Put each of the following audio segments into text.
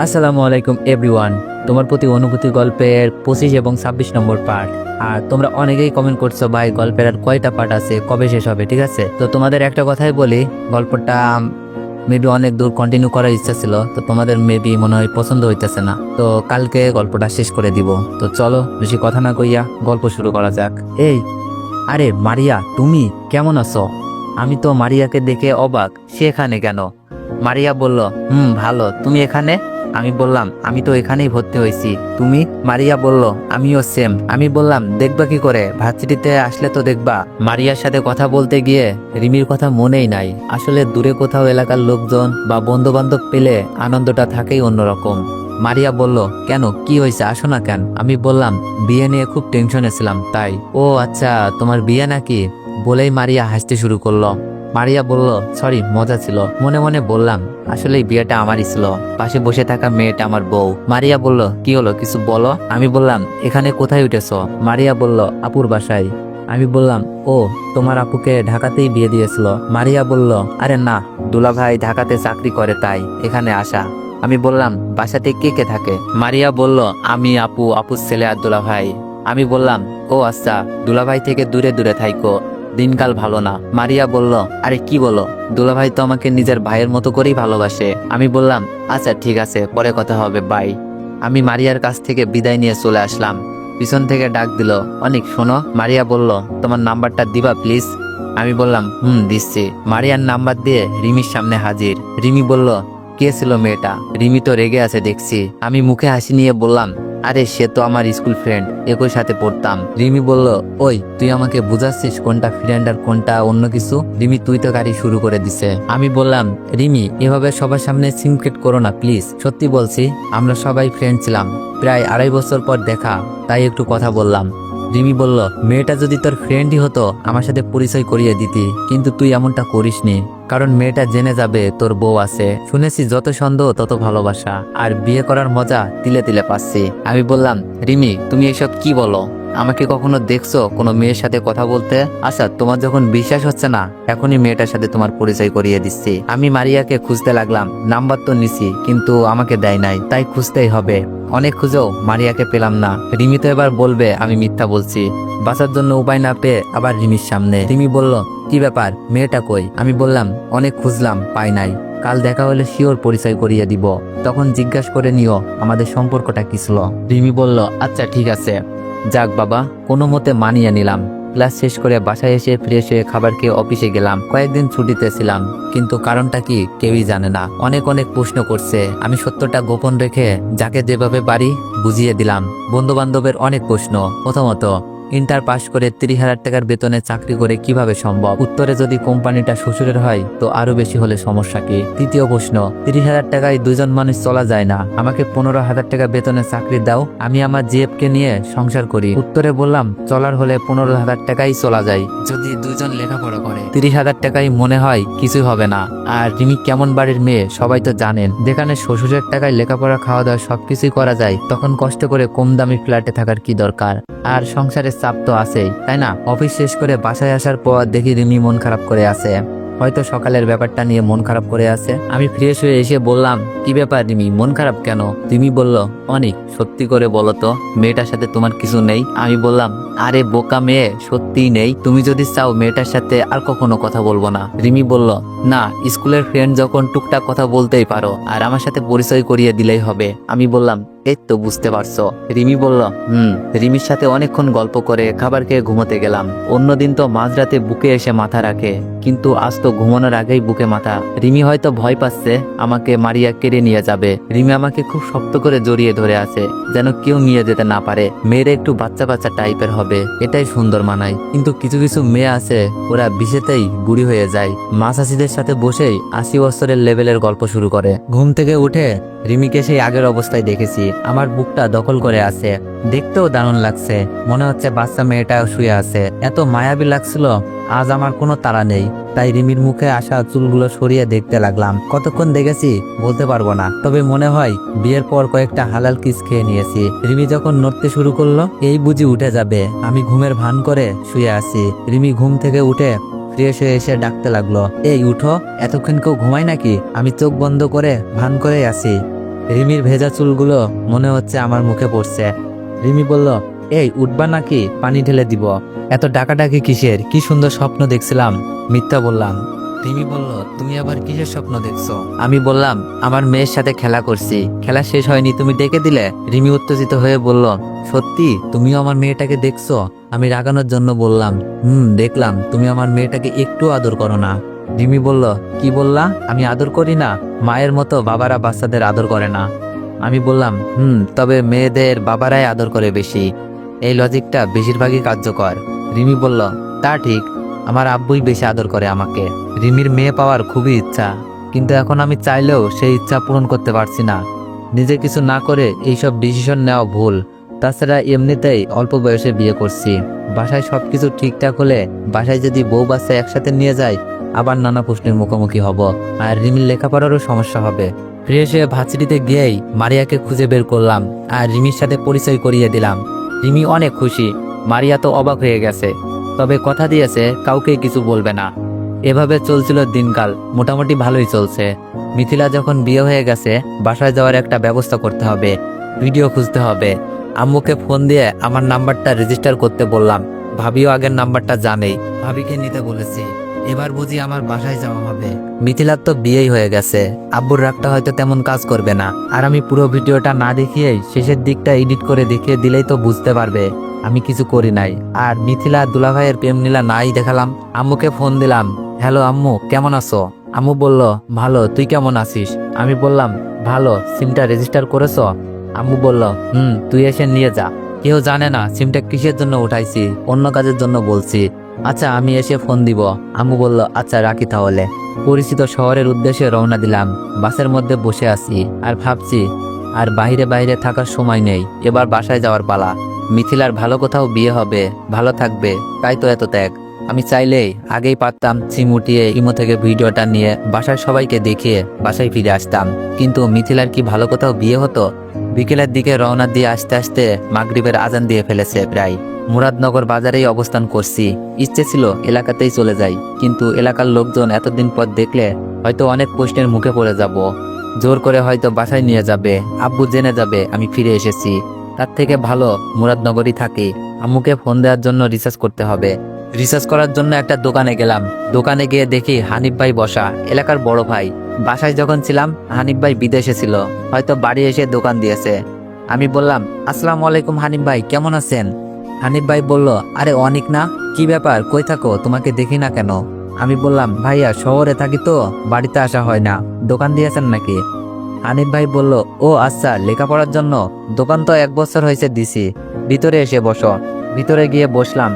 আসসালামু আলাইকুম এভরিওয়ান। তোমার প্রতি অনুভূতি গল্পের 25 এবং 26 নম্বর পার্ট। আর তোমরা অনেকেই কমেন্ট করছো ভাই গল্পের আর কয়টা পার্ট আছে, কবে শেষ হবে। ঠিক আছে, তো তোমাদের একটা কথাই বলি, গল্পটা মেবি অনেক দূর কন্টিনিউ করার ইচ্ছা ছিল, তো তোমাদের মেবি মনে হয় পছন্দ হইতেছে না, তো কালকে গল্পটা শেষ করে দিব। তো চলো বেশি কথা না কইয়া গল্প শুরু করা যাক। এই, আরে মারিয়া, তুমি কেমন আছো? আমি তো মারিয়াকে দেখে অবাক, সে এখানে কেন? মারিয়া বলল, ভালো, তুমি এখানে? আমি বললাম, আমি তো এখানেই ভর্তি হয়েছি। তুমি? মারিয়া বলল, আমিও সেম। আমি বললাম, দেখবা কি করে, ভার্সিটিতে আসলে তো দেখবা। মারিয়ার সাথে কথা বলতে গিয়ে রিমির কথা মনেই নাই। আসলে দূরে কোথাও এলাকার লোকজন বা বন্ধু বান্ধব পেলে আনন্দটা থাকেই অন্যরকম। মারিয়া বলল, কেন, কি হয়েছে, আসো না কেন? আমি বললাম, বিয়ে নিয়ে খুব টেনশনে ছিলাম তাই। ও আচ্ছা, তোমার বিয়ে নাকি? বলেই মারিয়া হাসতে শুরু করলো। মারিয়া বলল, সরি, মজা ছিল। মনে মনে বললাম, আসলে এই বিয়েটা আমারই ছিল। পাশে বসে থাকা মেয়েটা আমার বউ। মারিয়া বলল, কি হলো, কিছু বলো। আমি বললাম, এখানে কোথায় উঠেছো? মারিয়া বলল, আপুর বাসায়। আমি বললাম, ও, তোমার আপুকে ঢাকাতেই বিয়ে দিয়েছিল? মারিয়া বলল, আরে না, দুলাভাই ঢাকাতে চাকরি করে তাই এখানে আসা। আমি বললাম, বাসাতে কে কে থাকে? মারিয়া বলল, আমি, আপু, আপুর ছেলে আর দুলাভাই। আমি বললাম, ও আচ্ছা, দুলাভাই থেকে দূরে দূরে থাইকো, দিনকাল ভালো না। মারিয়া বলল, আরে কি বলো, দুলাভাই তো আমাকে নিজের ভাইয়ের মতো করেই ভালোবাসে। আমি বললাম, আচ্ছা ঠিক আছে, পরে কথা হবে, বাই। আমি মারিয়ার কাছ থেকে বিদায় নিয়ে চলে আসলাম। পিছন থেকে ডাক দিল, অনেক, শোনো। মারিয়া বলল, তোমার নাম্বারটা দিবা প্লিজ? আমি বললাম, দিচ্ছি। মারিয়ার নাম্বার দিয়ে রিমির সামনে হাজির। রিমি বলল, কে ছিল মেয়েটা? রিমি তো রেগে আছে দেখছি। আমি মুখে হাসি নিয়ে বললাম, আরে সে তো আমার স্কুল ফ্রেন্ড, একই সাথে পড়তাম। রিমি বলল, ওই, তুই আমাকে বুঝাচ্ছিস কোনটা ফ্রেন্ড আর কোনটা অন্য কিছু? রিমি তুই তো গাড়ি শুরু করে দিছে। আমি বললাম, রিমি, এভাবে সবার সামনে সিনক্রেট করো না প্লিজ। সত্যি বলছি, আমরা সবাই ফ্রেন্ড ছিলাম, প্রায় 2.5 বছর পর দেখা, তাই একটু কথা বললাম। রিমি বলল, মেয়েটা যদি তোর ফ্রেন্ডই হতো আমার সাথে পরিচয় করিয়ে দিতি, কিন্তু তুই এমনটা করিসনি, কারণ মেয়েটা জেনে যাবে তোর বউ আছে। শুনেছি যত সন্দেহ তত ভালোবাসা, আর বিয়ে করার মজা তিলে তিলে পাচ্ছি। আমি বললাম, রিমি, তুমি এসব কি বলো? আমাকে কখনো দেখছো কোনো মেয়ের সাথে কথা বলতে? আচ্ছা, তোমার যখন বিশ্বাস হচ্ছে না, এখনই মেয়েটার সাথে তোমার পরিচয় করিয়ে দিচ্ছি। আমি মারিয়াকে খুঁজতে লাগলাম, নাম্বার তো নিছি, কিন্তু আমাকে দেয় নাই, তাই খুঁজতেই হবে। অনেক খুঁজেও মারিয়াকে পেলাম না। রিমি তো এবার বলবে আমি মিথ্যা বলছি। বাঁচার জন্য উপায় না পেয়ে আবার রিমির সামনে। রিমি বলল, কি ব্যাপার, মেয়েটা কই? আমি বললাম, অনেক খুঁজলাম, পাই নাই, কাল দেখা হলে শিওর পরিচয় করিয়ে দিব, তখন জিজ্ঞাসা করে নিও আমাদের সম্পর্কটা কি ছিল। রিমি বলল, আচ্ছা ঠিক আছে। যাক বাবা, কোনো মতে মানিয়ে নিলাম। ক্লাস শেষ করে বাসায় এসে ফ্রেশ হয়ে খাবার খেয়ে অফিসে গেলাম। কয়েকদিন ছুটিতে ছিলাম, কিন্তু কারণটা কি কেউই জানে না। অনেক অনেক প্রশ্ন করছে, আমি সত্যটা গোপন রেখে যাকে যেভাবে পারি বুঝিয়ে দিলাম। বন্ধু বান্ধবের অনেক প্রশ্ন। প্রথমত, ইন্টার পাশ করে 30,000 টাকার বেতনে চাকরি করে কিভাবে সম্ভব? উত্তরে, যদি কোম্পানিটা শ্বশুরের হয় তো আরো বেশি হলে সমস্যা কি? তৃতীয় প্রশ্ন, 30,000 টাকায় দুজন মানুষ চলা যায় না, আমাকে 15,000 টাকা বেতনে চাকরি দাও, আমি আমার জিএফকে নিয়ে সংসার করি। উত্তরে বললাম, চলার হলে 15,000 টাকাই চলা যায়, যদি দুজন লেখাপড়া করে। 30,000 টাকায় মনে হয় কিছুই হবে না। আর রিমি কেমন বাড়ির মেয়ে সবাই তো জানেন, যেখানে শ্বশুরের টাকায় লেখাপড়া, খাওয়া দাওয়া সবকিছুই করা যায়, তখন কষ্ট করে কম দামি ফ্ল্যাটে থাকার কি দরকার? আর সংসারের চাপ তো আছেই, তাই না? অফিস শেষ করে বাসায় আসার পর দেখি রিমি মন খারাপ করে আছে, হয়তো সকালের ব্যাপারটা নিয়ে মন খারাপ করে আছে। আমি ফ্রেশ হয়ে এসে বললাম, কি ব্যাপার রিমি, মন খারাপ কেন? রিমি বলল, অনেক, সত্যি করে বলো তো, মেয়েটার সাথে তোমার কিছু নেই? আমি বললাম, আরে বোকা মেয়ে, সত্যিই নেই, তুমি যদি চাও মেয়েটার সাথে আর কখনো কথা বলবো না। রিমি বলল, না, স্কুলের ফ্রেন্ড যখন টুকটাক কথা বলতেই পারো, আর আমার সাথে পরিচয় করিয়ে দিলেই হবে। আমি বললাম, এই তো বুঝতে পারছো। রিমি বলল, রিমির সাথে অনেকক্ষণ গল্প করে খাবার খেয়ে ঘুমোতে গেলাম। অন্যদিন তো মাঝরাতে বুকে এসে মাথা রাখে, কিন্তু আজ তো ঘুমানোর আগেই বুকে মাথা। রিমি হয়তো ভয় পাচ্ছে আমাকে মারিয়া কেড়ে নিয়ে যাবে। রিমি আমাকে খুব শক্ত করে জড়িয়ে ধরে আছে, যেন কেউ নিয়ে যেতে না পারে। মেয়েরা একটু বাচ্চা বাচ্চা টাইপের হবে, এটাই সুন্দর মানায়। কিন্তু কিছু কিছু মেয়ে আছে, ওরা বিশেতেই বুড়ি হয়ে যায়। মা চাষিদের সাথে বসেই 80 বছরের লেভেলের গল্প শুরু করে। ঘুম থেকে উঠে রিমিকে সেই আগের অবস্থায় দেখেছি, আমার বুকটা দখল করে আছে। দেখতেও দারুণ লাগছে, মনে হচ্ছে বাচ্চা মেয়েটা শুয়ে আছে। এত মায়াবী লাগছিল। আজ আমার কোনো তাড়া নেই, তাই রিমির মুখে আসা চুলগুলো সরিয়ে দেখতে লাগলাম। কতক্ষণ দেখেছি বলতে পারবো না, তবে মনে হয় বিয়ের পর কয়েকটা হালাল কিস খেয়ে নিয়েছি। রিমি যখন নড়তে শুরু করলো, এই বুঝি উঠে যাবে, আমি ঘুমের ভান করে শুয়ে আছি। রিমি ঘুম থেকে উঠে ফ্রেশ হয়ে এসে ডাকতে লাগলো, এই উঠো, এতক্ষণ কেউ ঘুমায় নাকি? আমি চোখ বন্ধ করে ভান করে আছি। রিমির ভেজা চুলগুলো মনে হচ্ছে আমার মুখে পড়ছে। রিমি বলল, এই উঠবা নাকি, পানি ঢেলে দিব। এত ডাকাডাকি কিসের, কি সুন্দর স্বপ্ন দেখছিলাম। মিথ্যা বললাম। রিমি বলল, তুমি আবার কিসের স্বপ্ন দেখছো? আমি বললাম, আমার মেয়ের সাথে খেলা করছি, খেলা শেষ হয়নি, তুমি ডেকে দিলে। রিমি উত্তেজিত হয়ে বলল, সত্যি তুমিও আমার মেয়েটাকে দেখছো? আমি রাগানোর জন্য বললাম, দেখলাম, তুমি আমার মেয়েটাকে একটু আদর করো না। রিমি বলল, কি বললা? আমি আদর করি না? মায়ের মতো বাবারা বাচ্চাদের আদর করে না। আমি বললাম, তবে মেয়েদের বাবারাই আদর করে বেশি। এই লজিকটা বেশিরভাগই কার্যকর। রিমি বলল, তা ঠিক, আমার আব্বুই বেশি আদর করে আমাকে। রিমির মেয়ে পাওয়ার খুবই ইচ্ছা, কিন্তু এখন আমি চাইলেও সেই ইচ্ছা পূরণ করতে পারছি না। নিজে কিছু না করে এইসব ডিসিশন নেওয়া ভুল। তাছাড়া এমনিতেই অল্প বয়সে বিয়ে করছি। বাসায় সবকিছু ঠিকঠাক হলে বাসায় যদি বউ বাচ্চা একসাথে নিয়ে যায়, আবার নানা প্রশ্নের মুখোমুখি হব, আর রিমির লেখাপড়ারও সমস্যা হবে। ফ্রেশ হয়ে ভার্সিটিতে গিয়েই মারিয়াকে খুঁজে বের করলাম আর রিমির সাথে পরিচয় করিয়ে দিলাম। রিমি অনেক খুশি, মারিয়া তো অবাক হয়ে গেছে, তবে কথা দিয়েছে কাউকে কিছু বলবে না। এভাবে চলছিল দিনকাল, মোটামুটি ভালোই চলছে। মিথিলা যখন বিয়ে হয়ে গেছে, বাসায় যাওয়ার একটা ব্যবস্থা করতে হবে, ভিডিও খুঁজতে হবে। আম্মুকে ফোন দিয়ে আমার নাম্বারটা রেজিস্টার করতে বললাম। ভাবিও আগের নাম্বারটা জানেই, ভাবিকে নিতে বলেছি। এবার বুঝি আমার বাসায় যাওয়া হবে। মিথিলার তো বিয়েই হয়ে গেছে, আব্বুর রাগটা হয়তো তেমন কাজ করবে না। আর আমি পুরো ভিডিওটা না দেখিয়েই শেষের দিকটা এডিট করে দেখিয়ে দিলেই তো বুঝতে পারবে আমি কিছু করি নাই। আর মিথিলা দুলাভাইয়ের প্রেম নীলা নাই দেখালাম। আম্মুকে ফোন দিলাম, হ্যালো আম্মু, কেমন আছো? আম্মু বলল, ভালো, তুই কেমন আছিস? আমি বললাম, ভালো। সিমটা রেজিস্টার করেছো? আম্মু বলল, তুই এসে নিয়ে যা। কেউ জানে না সিমটা কিসের জন্য উঠাইছি, অন্য কাজের জন্য বলছি। আচ্ছা, আমি এসে ফোন দিব। আম্মু বলল, আচ্ছা রাখি তাহলে। পরিচিত শহরের উদ্দেশ্যে রওনা দিলাম। বাসের মধ্যে বসে আছি আর ভাবছি, আর বাইরে বাইরে থাকার সময় নেই, এবার বাসায় যাওয়ার পালা। মিথিলার ভালো কোথাও বিয়ে হবে, ভালো থাকবে, তাই তো এত ত্যাগ। আমি চাইলেই আগেই পারতাম সিম উঠিয়ে ইমো থেকে ভিডিওটা নিয়ে বাসার সবাইকে দেখিয়ে বাসায় ফিরে আসতাম, কিন্তু মিথিলার কি ভালো কোথাও বিয়ে হতো? বিকেলের দিকে রওনা দিয়ে আসতে আসতে মাগরিবের আজান দিয়ে ফেলেছে প্রায়। মুরাদনগর বাজারেই অবস্থান করছি। ইচ্ছে ছিল এলাকাতেই চলে যাই, কিন্তু এলাকার লোকজন এতদিন পর দেখলে হয়তো অনেক প্রশ্নের মুখে পড়ে যাব। জোর করে হয়তো বাসায় নিয়ে যাবে, আব্বু জেনে যাবে আমি ফিরে এসেছি। তার থেকে ভালো মুরাদনগরই থাকি। আম্মুকে ফোন দেওয়ার জন্য রিসার্চ করতে হবে। রিসার্চ করার জন্য একটা দোকানে গেলাম। দোকানে গিয়ে দেখি হানিফ ভাই বসা, এলাকার বড় ভাই। বাসায় যখন ছিলাম হানিফ ভাই বিদেশে ছিল, হয়তো বাড়ি এসে দোকান দিয়েছে। আমি বললাম, আসসালামু আলাইকুম হানিফ ভাই, কেমন আছেন? হানিফ ভাই বলল, আরে অনেক না, কি ব্যাপার, কই থাকো, তোমাকে দেখি না কেন? আমি বললাম, ভাইয়া শহরে থাকি তো বাড়িতে আসা হয় না, দোকান দিয়েছেন নাকি? হানিফ ভাই বলল, ও আচ্ছা, লেখাপড়ার জন্য? দোকান তো 1 বছর হয়েছে দিছি, ভিতরে এসে বসো। ভিতরে গিয়ে বসলাম।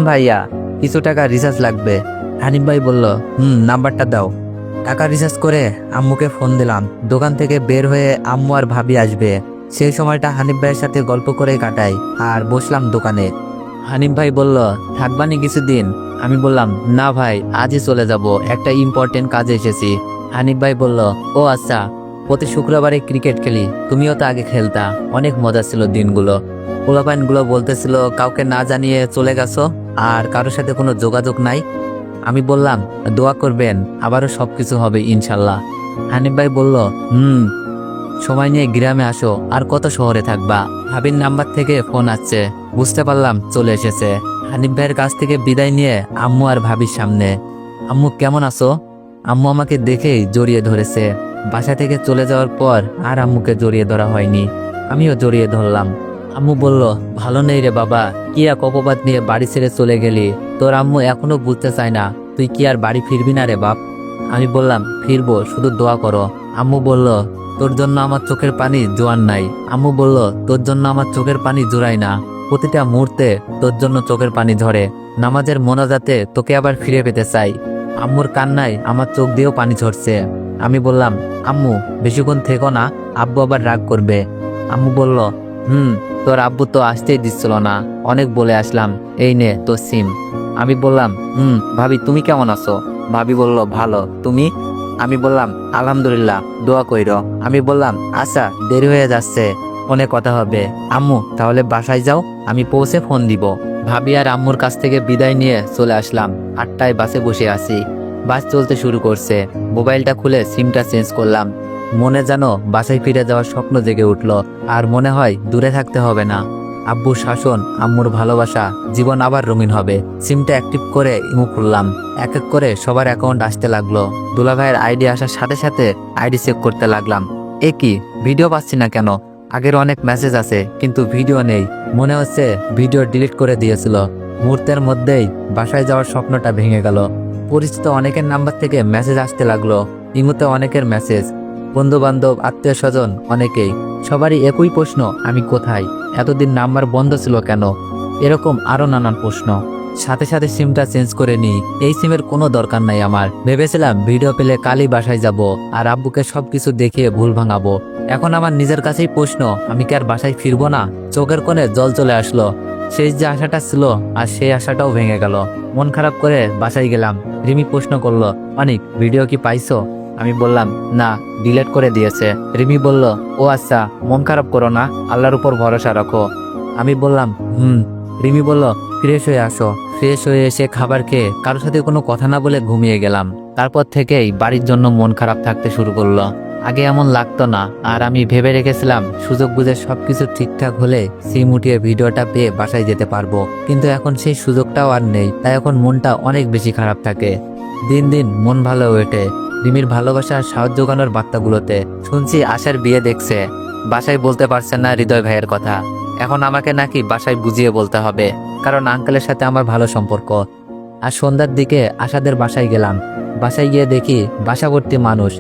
ভাইয়া, কিছু টাকা রিচার্জ লাগবে। হানিফ ভাই বলল, নাম্বারটা দাও। টাকা রিচার্জ করে আম্মুকে ফোন দিলাম। দোকান থেকে বের হয়ে আম্মু আর ভাবি আসবে, সেই সময়টা হানিফ ভাইয়ের সাথে গল্প করে কাটাই আর বসলাম দোকানে। হানিফ ভাই বলল, থাকবানি কিছুদিন? আমি বললাম, না ভাই, আজই চলে যাব, একটা ইম্পর্টেন্ট কাজে এসেছি। হানিফ ভাই বলল, ও আচ্ছা, প্রতি শুক্রবারে ক্রিকেট খেলি, তুমিও তো আগে খেলতা, অনেক মজা ছিল দিনগুলো। পোলাপাইনগুলো বলতেছিল কাউকে না জানিয়ে চলে গেছো আর কারোর সাথে কোনো যোগাযোগ নাই। আমি বললাম, দোয়া করবেন, আবারও সবকিছু হবে ইনশাল্লাহ। হানিফ ভাই বলল, সময় নিয়ে গ্রামে আসো, আর কত শহরে থাকবা। ভাবির নাম্বার থেকে ফোন আসছে, বুঝতে পারলাম চলে এসেছে। হানিফ ভাইয়ের কাছ থেকে বিদায় নিয়ে আম্মু আর ভাবির সামনে। আম্মু কেমন আছো? আম্মু আমাকে দেখেই জড়িয়ে ধরেছে। বাসা থেকে চলে যাওয়ার পর আর আম্মুকে জড়িয়ে ধরা হয়নি, আমিও জড়িয়ে ধরলাম। আম্মু বলল, ভালো নেই রে বাবা, কি এক অপবাদ নিয়ে বাড়ি ছেড়ে চলে গেলি। তোর আম্মু এখনো বুঝতে চায় না তুই কি আর বাড়ি ফিরবি না রে বাপ। আমি বললাম, ফিরবো, শুধু দোয়া করো। আম্মু বলল, তোর জন্য আমার চোখের পানি জোয়ান নাই। আম্মু বলল, তোর জন্য আমার চোখের পানি জোড়াই না, প্রতিটা মুহূর্তে তোর জন্য চোখের পানি ঝরে। নামাজের মোনাজাতে তোকে আবার ফিরে পেতে চাই। আম্মুর কান্নায় আমার চোখ দিয়েও পানি ঝরছে। আমি বললাম, আম্মু বেশিক্ষণ থেকো না, আব্বু আবার রাগ করবে। আম্মু বলল, তোর আব্বু তো আসতেই দিচ্ছিল না, অনেক বলে আসলাম, এই নে তোর সিম। আমি বললাম, ভাবি তুমি কেমন আছো? ভাবি বলল, ভালো, তুমি? আমি বললাম, আলহামদুলিল্লাহ, দোয়া কইরো। আমি বললাম, আচ্ছা দেরি হয়ে যাচ্ছে, ফোনে কথা হবে। আম্মু তাহলে বাসায় যাও, আমি পৌঁছে ফোন দিব। ভাবি আর আম্মুর কাছ থেকে বিদায় নিয়ে চলে আসলাম। 8টায় বাসে বসে আছি। বাস চলতে শুরু করছে। মোবাইলটা খুলে সিমটা চেঞ্জ করলাম। মনে যেন বাসায় ফিরে যাওয়ার স্বপ্ন জেগে উঠল। আর মনে হয় দূরে থাকতে হবে না। আব্বুর শাসন, আম্মুর ভালোবাসা, জীবন আবার রঙিন হবে। সিমটা অ্যাক্টিভ করে ইমো খুললাম। এক এক করে সবার অ্যাকাউন্ট আসতে লাগলো। দুলাভাইয়ের আইডি আসার সাথে সাথে আইডি চেক করতে লাগলাম। এ কি, ভিডিও পাচ্ছি না কেন? আগের অনেক মেসেজ আছে কিন্তু ভিডিও নেই। মনে হচ্ছে ভিডিও ডিলিট করে দিয়েছিল। মুহূর্তের মধ্যেই বাসায় যাওয়ার স্বপ্নটা ভেঙে গেল। পরিচিত অনেকের নাম্বার থেকে মেসেজ আসতে লাগলো। ইমোতে অনেকের মেসেজ, বন্ধু বান্ধব, আত্মীয় স্বজন অনেকেই। সবারই একই প্রশ্ন, আমি কোথায়? এতদিন নাম্বার বন্ধ ছিল কেন? এরকম আরো নানান প্রশ্ন। সাথে সাথে সিমটা চেঞ্জ করে নিই। এই সিমের কোনো দরকার নাই আমার। ভেবেছিলাম ভিডিও পেলে কালই বাসায় যাব আর আব্বুকে সবকিছু দেখিয়ে ভুল ভাঙাবো। এখন আমার নিজের কাছেই প্রশ্ন, আমি কি আর বাসায় ফিরবো না? চোখের কোণে জল চলে আসলো। শেষ যে আশাটা ছিল আর সেই আশাটাও ভেঙে গেল। মন খারাপ করে বাসায় গেলাম। রিমি প্রশ্ন করলো, অনিক ভিডিও কি পাইছো? আমি বললাম না, ডিলিট করে দিয়েছে। রিমি বলল, ও আচ্ছা, মন খারাপ করো না, আল্লাহর উপর ভরসা রাখো। আমি বললাম রিমি বলল, ফ্রেশ হয়ে আসো। ফ্রেশ হয়ে এসে খাবার খেয়ে কারোর সাথে কোনো কথা না বলে ঘুমিয়ে গেলাম। তারপর থেকেই বাড়ির জন্য মন খারাপ থাকতে শুরু করলো। আগে এমন লাগতো না। আর আমি ভেবে রেখেছিলাম সুযোগ বুঝে সবকিছু ঠিকঠাক হলে সিম উঠিয়ে ভিডিওটা পেয়ে বাসায় যেতে পারবো। কিন্তু এখন সেই সুযোগটাও আর নেই। তাই এখন মনটা অনেক বেশি খারাপ থাকে। দিন দিন মন ভালো ওঠে রিমির ভালোবাসা আর সাহায্য জোগানোর বার্তাগুলোতে। শুনছি আশার বিয়ে দেখছে। বাসায় বলতে পারছেন না হৃদয় ভাইয়ের কথা। এখন আমাকে নাকি বাসায় বুঝিয়ে বলতে হবে, কারণ আঙ্কেলের সাথে আমার ভালো সম্পর্ক। আর সন্ধ্যার দিকে আশাদের বাসায় গেলাম। বাসায় গিয়ে দেখি বাসা ভর্তি মানুষ।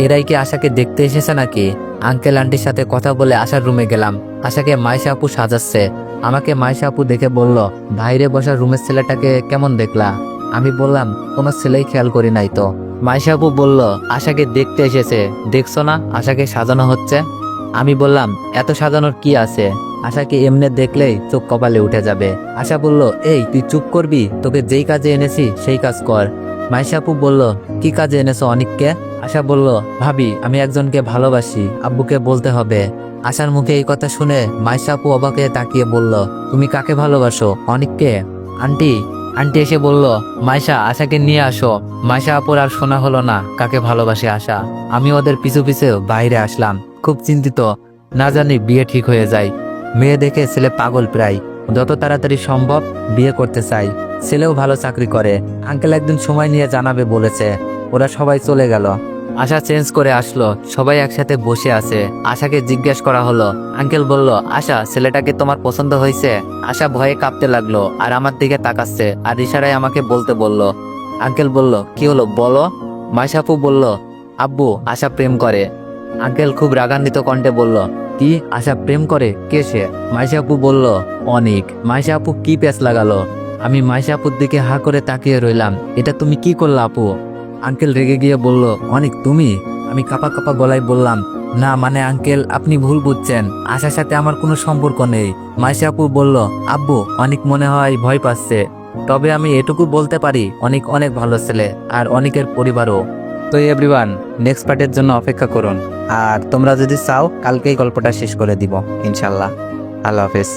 এরাই কি আশাকে দেখতে এসেছে নাকি? আঙ্কেল আন্টির সাথে কথা বলে আশার রুমে গেলাম। আশাকে মাইশা আপু সাজাচ্ছে। আমাকে মাইশা আপু দেখে বলল, বাইরে বসা রুমের ছেলেটাকে কেমন দেখলা? আমি বললাম, কোনো ছেলেই খেয়াল করি নাই তো। মাইশা আপু বলল, আশাকে দেখতে এসেছে, দেখছো না আশাকে সাজানো হচ্ছে? আমি বললাম, এত সাজানোর কি আছে? আশাকে এমনি দেখলেই চোখ কপালে উঠে যাবে। আশা বলল, এই তুই চুপ করবি? তোকে যেই কাজে এনেছি সেই কাজ কর। মাইশা আপু বলল, কি কাজে এনেছো অনিককে? আশা বলল, ভাবি আমি একজনকে ভালোবাসি, আব্বুকে বলতে হবে। আশার মুখে এই কথা শুনে মাইশা আপু অবাক হয়ে তাকিয়ে বলল, তুমি কাকে ভালোবাসো? অনিককে? আন্টি আন্টি এসে বলল, মাইশা আশাকে নিয়ে আসো। মাইশা আপুর আর শোনা হলো না কাকে ভালোবাসে আশা। আমি ওদের পিছু পিছু বাইরে আসলাম, খুব চিন্তিত। না জানি বিয়ে ঠিক হয়ে যায়। মেয়ে দেখে ছেলে পাগল প্রায়। যত তাড়াতাড়ি সম্ভব বিয়ে করতে চাই। ছেলেও ভালো চাকরি করে। আঙ্কেল একদিন সময় নিয়ে জানাবে বলেছে। ওরা সবাই চলে গেল। আশা চেঞ্জ করে আসলো। সবাই একসাথে বসে আছে। আশাকে জিজ্ঞেস করা হলো। আঙ্কেল বলল, আশা ছেলেটাকে তোমার পছন্দ হয়েছে? আশা ভয়ে কাঁপতে লাগলো আর আমার দিকে তাকাচ্ছে আর ইশারায় আমাকে বলতে বলল। আঙ্কেল বলল, কি হলো বলো? মাইশা আপু বলল, আব্বু আশা প্রেম করে। আঙ্কেল খুব রাগান্বিত কণ্ঠে বলল, কি আশা প্রেম করে? কে সে? মাইশা আপু বলল, অনিক। মাইশা আপু কি প্যাঁচ লাগালো? আমি মাইশা আপুর দিকে হা করে তাকিয়ে রইলাম। এটা তুমি কি করলা আপু? আঙ্কেল রেগে গিয়ে বলল, অনিক তুমি? আমি কাপা কাপা গলায় বললাম, না মানে আঙ্কেল আপনি ভুল বুঝছেন, আশার সাথে আমার কোনো সম্পর্ক নেই। মাইশা আপু বলল, আব্বু অনিক মনে হয় ভয় পাচ্ছে। তবে আমি এটুকু বলতে পারি অনিক অনেক ভালো ছেলে আর অনিকের পরিবারও। তো এভরিওয়ান, নেক্সট পার্টের জন্য অপেক্ষা করুন। আর তোমরা যদি চাও কালকেই গল্পটা শেষ করে দিব ইনশাল্লাহ। আল্লাহ হাফেজ।